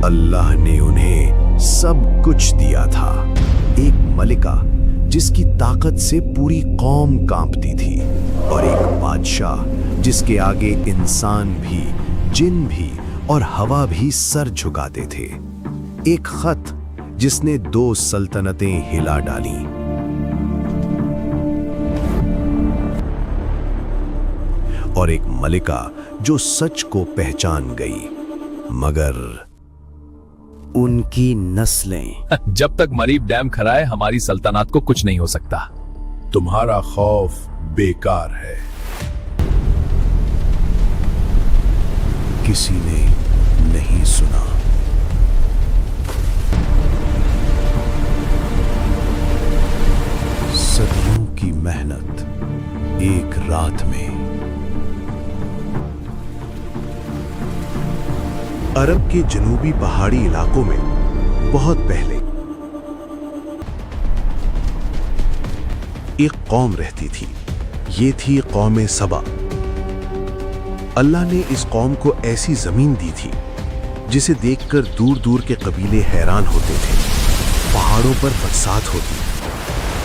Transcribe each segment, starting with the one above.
अल्लाह ने उन्हें सब कुछ दिया था। एक मलिका जिसकी ताकत से पूरी कौम कांपती थी, और एक बादशाह जिसके आगे इंसान भी, जिन भी और हवा भी सर झुकाते थे। एक खत जिसने 2 सल्तनतें हिला डालीं। और एक मलिका जो सच को पहचान गई, मगर उनकी नस्लें। जब तक मरीब डैम खड़ा है हमारी सल्तनत को कुछ नहीं हो सकता। तुम्हारा खौफ बेकार है। किसी ने नहीं सुना। सदियों की मेहनत एक रात में। अरब के जनूबी पहाड़ी इलाकों में बहुत पहले एक कौम रहती थी। ये थी कौम सबा। अल्लाह ने इस कौम को ऐसी जमीन दी थी जिसे देखकर दूर दूर के कबीले हैरान होते थे। पहाड़ों पर बरसात होती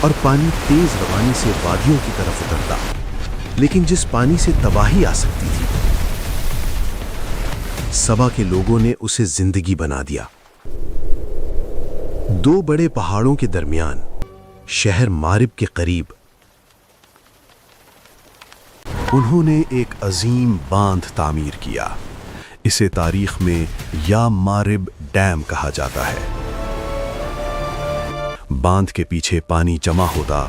और पानी तेज रवानी से वादियों की तरफ उतरता, लेकिन जिस पानी से तबाही आ सकती थी, सबा के लोगों ने उसे जिंदगी बना दिया। 2 बड़े पहाड़ों के दरमियान शहर मारिब के करीब उन्होंने एक अजीम बांध तामीर किया। इसे तारीख में या मारिब डैम कहा जाता है। बांध के पीछे पानी जमा होता,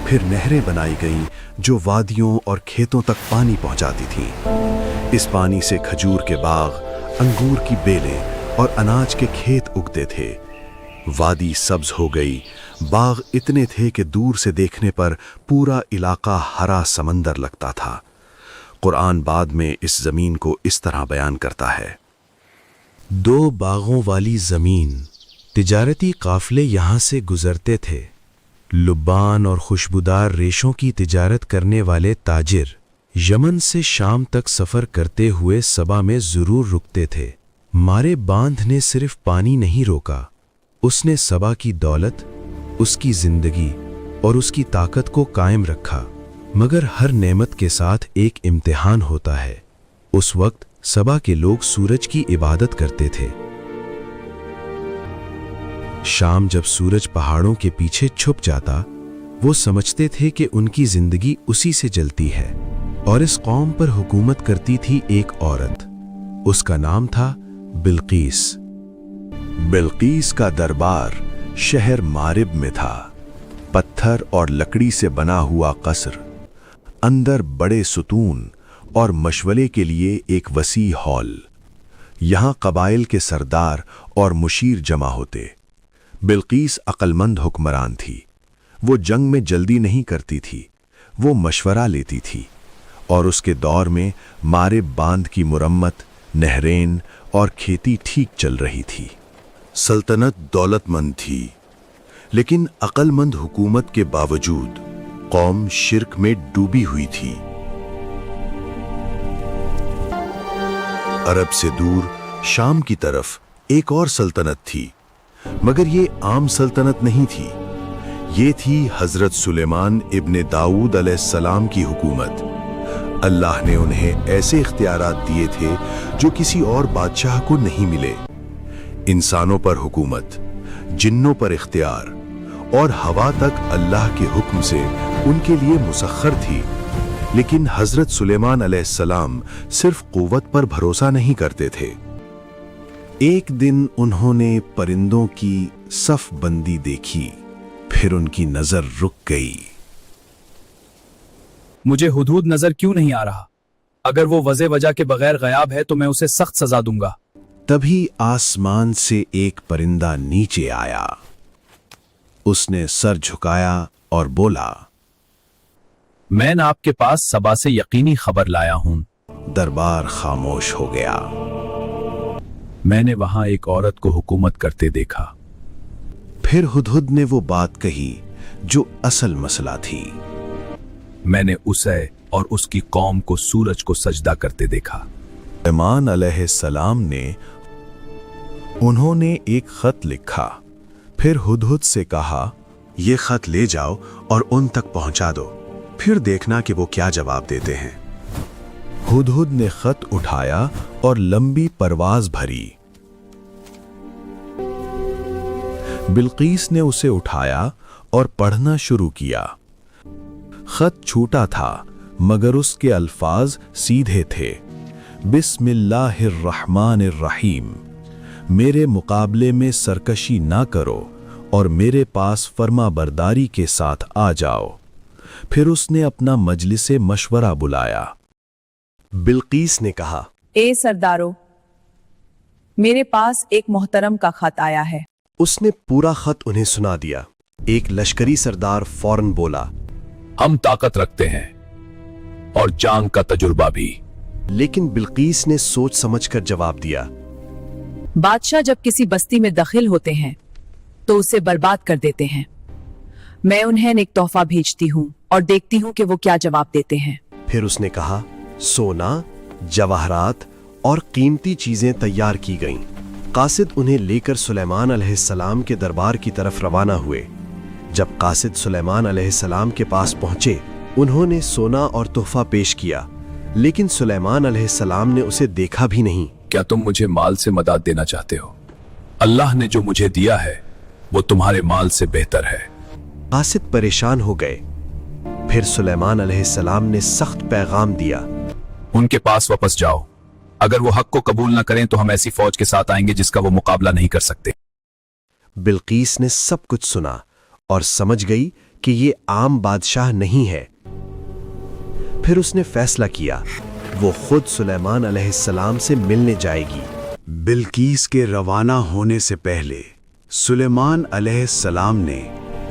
फिर नहरें बनाई गईं जो वादियों और खेतों तक पानी पहुंचाती थीं। इस पानी से खजूर के बाग, अंगूर की बेलें और अनाज के खेत उगते थे। वादी सब्ज हो गई। बाग इतने थे कि दूर से देखने पर पूरा इलाका हरा समंदर लगता था। कुरान बाद में इस जमीन को इस तरह बयान करता है। 2 बागों वाली जमीन। तिजारती काफले यहां से गुजरते थे। लुब्बान और खुशबूदार रेशों की तिजारत करने वाले ताजिर यमन से शाम तक सफर करते हुए सबा में जरूर रुकते थे। मारे बांध ने सिर्फ पानी नहीं रोका, उसने सबा की दौलत, उसकी जिंदगी और उसकी ताकत को कायम रखा। मगर हर नेमत के साथ एक इम्तिहान होता है। उस वक्त सबा के लोग सूरज की इबादत करते थे। शाम जब सूरज पहाड़ों के पीछे छुप जाता, वो समझते थे कि उनकी जिंदगी उसी से जलती है। और इस कौम पर हुकूमत करती थी एक औरत। उसका नाम था बिल्कीस। बिल्कीस का दरबार शहर मारिब में था। पत्थर और लकड़ी से बना हुआ कसर, अंदर बड़े सुतून और मशवरे के लिए एक वसी हॉल। यहां कबाइल के सरदार और मुशीर जमा होते। बिल्कीस अक्लमंद हुक्मरान थी। वो जंग में जल्दी नहीं करती थी, वो मशवरा लेती थी। और उसके दौर में मारिब बांध की मुरम्मत, नहरें और खेती ठीक चल रही थी। सल्तनत दौलतमंद थी, लेकिन अक्लमंद हुकूमत के बावजूद कौम शिर्क में डूबी हुई थी। अरब से दूर शाम की तरफ एक और सल्तनत थी, मगर ये आम सल्तनत नहीं थी। ये थी हजरत सुलेमान इब्ने दाऊद अलैहिस्सलाम की हुकूमत। अल्लाह ने उन्हें ऐसे इख्तियारात दिए थे जो किसी और बादशाह को नहीं मिले। इंसानों पर हुकूमत, जिन्नों पर इख्तियार और हवा तक अल्लाह के हुक्म से उनके लिए मुसख्खर थी। लेकिन हजरत सुलेमान अलैहिस्सलाम सिर्फ कुव्वत पर भरोसा नहीं करते थे। एक दिन उन्होंने परिंदों की सफ बंदी देखी, फिर उनकी नजर रुक गई। मुझे हुदहुद नजर क्यों नहीं आ रहा? अगर वो वजह वजह के बगैर गायब है तो मैं उसे सख्त सजा दूंगा। तभी आसमान से एक परिंदा नीचे आया। उसने सर झुकाया और बोला, मैं आपके पास सबा से यकीनी खबर लाया हूं। दरबार खामोश हो गया। मैंने वहां एक औरत को हुकूमत करते देखा। फिर हुदहुद ने वो बात कही जो असल मसला थी। मैंने उसे और उसकी कौम को सूरज को सजदा करते देखा। सुलेमान अलैहिस्सलाम ने उन्होंने एक खत लिखा, फिर हुदहुद से कहा, ये खत ले जाओ और उन तक पहुंचा दो, फिर देखना कि वो क्या जवाब देते हैं। हुदहुद ने खत उठाया और लंबी परवाज भरी। बिल्कीस ने उसे उठाया और पढ़ना शुरू किया। खत छोटा था मगर उसके अल्फाज सीधे थे। बिस्मिल्लाहिर्रहमानिर्रहीम, मेरे मुकाबले में सरकशी ना करो और मेरे पास फर्मा बरदारी के साथ आ जाओ। फिर उसने अपना मजलिसे मशवरा बुलाया। बिल्कीस ने कहा, ए सरदारों, मेरे पास एक मोहतरम का खत आया है। उसने पूरा खत उन्हें सुना दिया। एक लश्करी सरदार फौरन बोला, हम ताकत रखते हैं और जांग का तजुर्बा भी। लेकिन बिल्कीस ने सोच समझकर जवाब दिया, बादशाह जब किसी बस्ती में दखिल होते हैं तो उसे बर्बाद कर देते हैं। मैं उन्हें एक तोहफा भेजती हूँ और देखती हूँ कि वो क्या जवाब देते हैं। फिर उसने कहा, सोना, जवाहरात और कीमती चीजें तैयार की गईं। कासिद उन्हें लेकर सुलेमान अलैहिस्सलाम के दरबार की तरफ रवाना हुए। जब कासिद सुलेमान अलैहिस्सलाम के पास पहुंचे, उन्होंने सोना और तोहफा पेश किया, लेकिन सुलेमान अलैहिस्सलाम ने उसे देखा भी नहीं। क्या तुम मुझे माल से मदद देना चाहते हो? अल्लाह ने जो मुझे दिया है वो तुम्हारे माल से बेहतर है। कासिद परेशान हो गए। फिर सुलेमान अलैहिस्सलाम ने सख्त पैगाम दिया, उनके पास वापस जाओ। अगर वो हक को कबूल ना करें तो हम ऐसी फौज के साथ आएंगे जिसका वो मुकाबला नहीं कर सकते। बिल्कीस ने सब कुछ सुना और समझ गई कि ये आम बादशाह नहीं है। फिर उसने फैसला किया, वो खुद सुलेमान अलैहिस्सलाम से मिलने जाएगी। बिल्कीस के रवाना होने से पहले सुलेमान अलैहिस्सलाम ने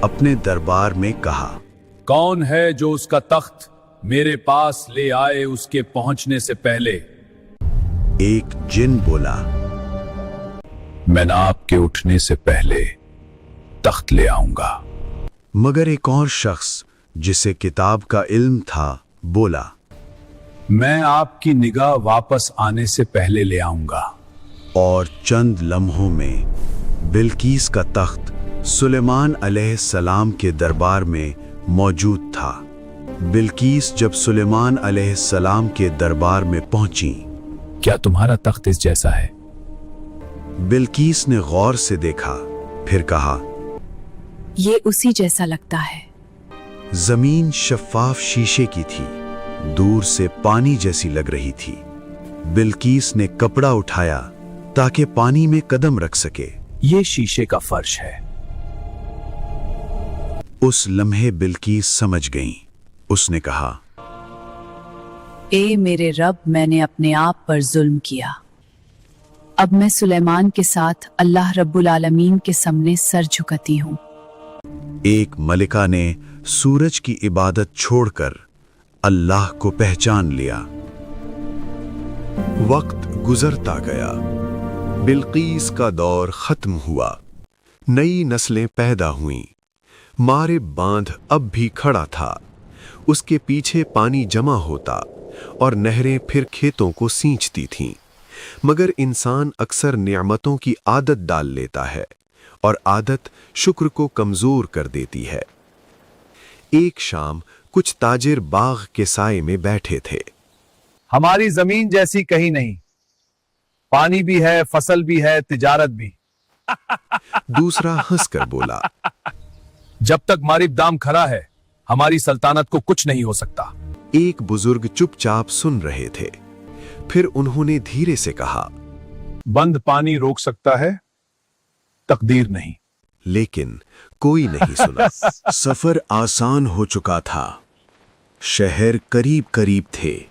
अपने दरबार में कहा, कौन है जो उसका तख्त मेरे पास ले आए उसके पहुंचने से पहले? एक जिन बोला, मैं आपके उठने से पहले तख्त ले आऊंगा। मगर एक और शख्स जिसे किताब का इल्म था बोला, मैं आपकी निगाह वापस आने से पहले ले आऊंगा। और चंद लम्हों में बिल्कीस का तख्त सुलेमान अलैहिस्सलाम के दरबार में मौजूद था। बिल्कीस जब सुलेमान अलैहिस्सलाम के दरबार में पहुंची, क्या तुम्हारा तख्त इस जैसा है? बिल्कीस ने गौर से देखा, फिर कहा, ये उसी जैसा लगता है। जमीन शफ्फाफ शीशे की थी, दूर से पानी जैसी लग रही थी। बिल्कीस ने कपड़ा उठाया ताकि पानी में कदम रख सके। ये शीशे का फर्श है। उस लम्हे बिल्कीस समझ गईं। उसने कहा, ए मेरे रब, मैंने अपने आप पर जुल्म किया। अब मैं सुलेमान के साथ अल्लाह रब्बुल आलमीन के सामने सर झुकाती हूँ। एक मलिका ने सूरज की इबादत छोड़कर अल्लाह को पहचान लिया। वक्त गुजरता गया। बिल्कीस का दौर खत्म हुआ। नई नस्लें पैदा हुईं। मारे बांध अब भी खड़ा था। उसके पीछे पानी जमा होता और नहरें फिर खेतों को सींचती थीं। मगर इंसान अक्सर नियामतों की आदत डाल लेता है और आदत शुक्र को कमजोर कर देती है। एक शाम कुछ ताजिर बाग के साए में बैठे थे। हमारी जमीन जैसी कहीं नहीं, पानी भी है, फसल भी है, तिजारत भी। दूसरा हंसकर बोला, जब तक मारिब दाम खरा है, हमारी सल्तनत को कुछ नहीं हो सकता। एक बुजुर्ग चुपचाप सुन रहे थे। फिर उन्होंने धीरे से कहा, बंद पानी रोक सकता है, तकदीर नहीं। लेकिन कोई नहीं सुना। सफर आसान हो चुका था। शहर करीब करीब थे,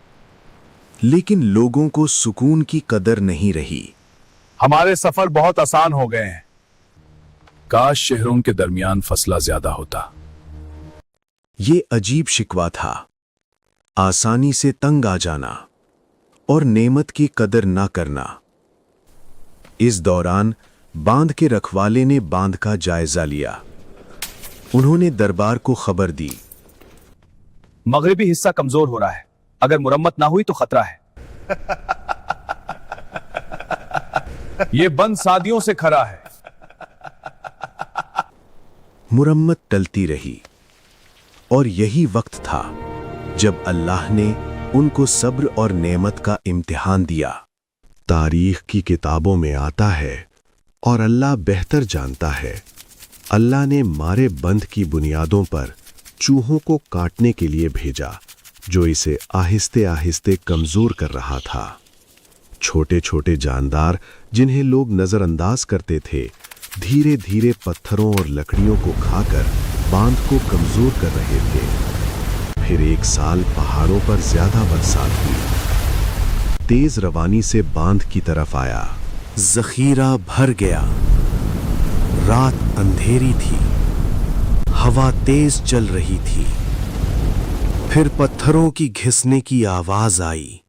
लेकिन लोगों को सुकून की कदर नहीं रही। हमारे सफर बहुत आसान हो गए हैं। काश शहरों के दरमियान फसला ज्यादा होता। ये अजीब शिकवा था। आसानी से तंग आ जाना और नेमत की कदर ना करना। इस दौरान बांध के रखवाले ने बांध का जायजा लिया। उन्होंने दरबार को खबर दी, मगरिबी हिस्सा कमजोर हो रहा है, अगर मुरम्मत ना हुई तो खतरा है। ये बंद सादियों से खरा है। मुरम्मत टलती रही और यही वक्त था जब अल्लाह ने उनको सब्र और नेमत का इम्तिहान दिया। तारीख की किताबों में आता है और अल्लाह बेहतर जानता है, अल्लाह ने मारे बंद की बुनियादों पर चूहों को काटने के लिए भेजा जो इसे आहिस्ते आहिस्ते कमजोर कर रहा था। छोटे छोटे जानदार जिन्हें लोग नजरअंदाज करते थे, धीरे धीरे पत्थरों और लकड़ियों को खाकर बांध को कमजोर कर रहे थे। फिर एक साल पहाड़ों पर ज्यादा बरसात हुई। तेज रवानी से बांध की तरफ आया, जखीरा भर गया। रात अंधेरी थी, हवा तेज चल रही थी। फिर पत्थरों की घिसने की आवाज आई।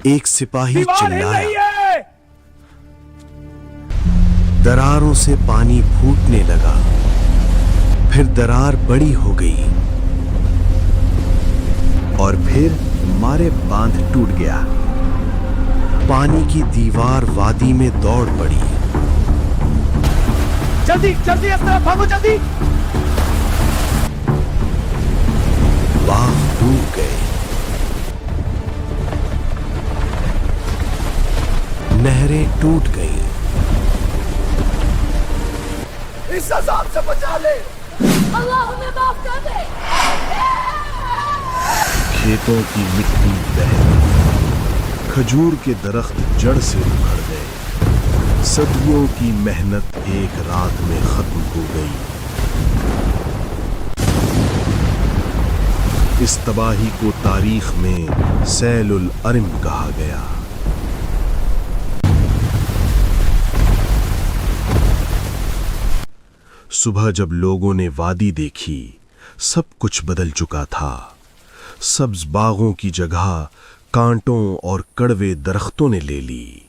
एक सिपाही चिल्लाया, दरारों से पानी फूटने लगा। फिर दरार बड़ी हो गई और फिर मारे बांध टूट गया। पानी की दीवार वादी में दौड़ पड़ी। जल्दी जल्दी इस तरफ भागो, जल्दी। बाग डूब गए, नहरें टूट गईं। इस अजाब से बचा ले। अल्लाह हमें माफ कर दे। खेतों की मिट्टी बह गई, खजूर के दरख्त जड़ से उखड़ गए। सदियों की मेहनत एक रात में खत्म हो गई। इस तबाही को तारीख में सैलुल अरिम कहा गया। सुबह जब लोगों ने वादी देखी, सब कुछ बदल चुका था। सब्ज बागों की जगह कांटों और कड़वे दरख्तों ने ले ली।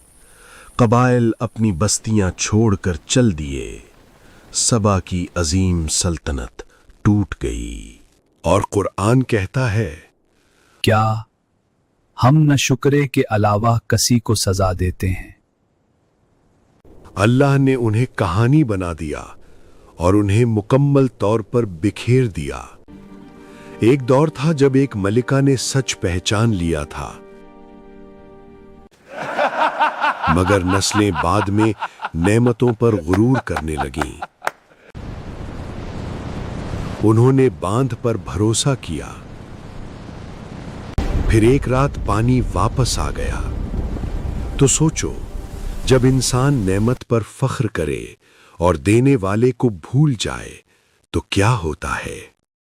कबाइल अपनी बस्तियां छोड़कर चल दिए। सबा की अजीम सल्तनत टूट गई। और कुरान कहता है, क्या हम न शुक्रे के अलावा किसी को सजा देते हैं? अल्लाह ने उन्हें कहानी बना दिया और उन्हें मुकम्मल तौर पर बिखेर दिया। एक दौर था जब एक मलिका ने सच पहचान लिया था, मगर नस्लें बाद में नेमतों पर गुरूर करने लगीं। उन्होंने बांध पर भरोसा किया। फिर एक रात पानी वापस आ गया। तो सोचो, जब इंसान नेमत पर फख्र करे और देने वाले को भूल जाए तो क्या होता है।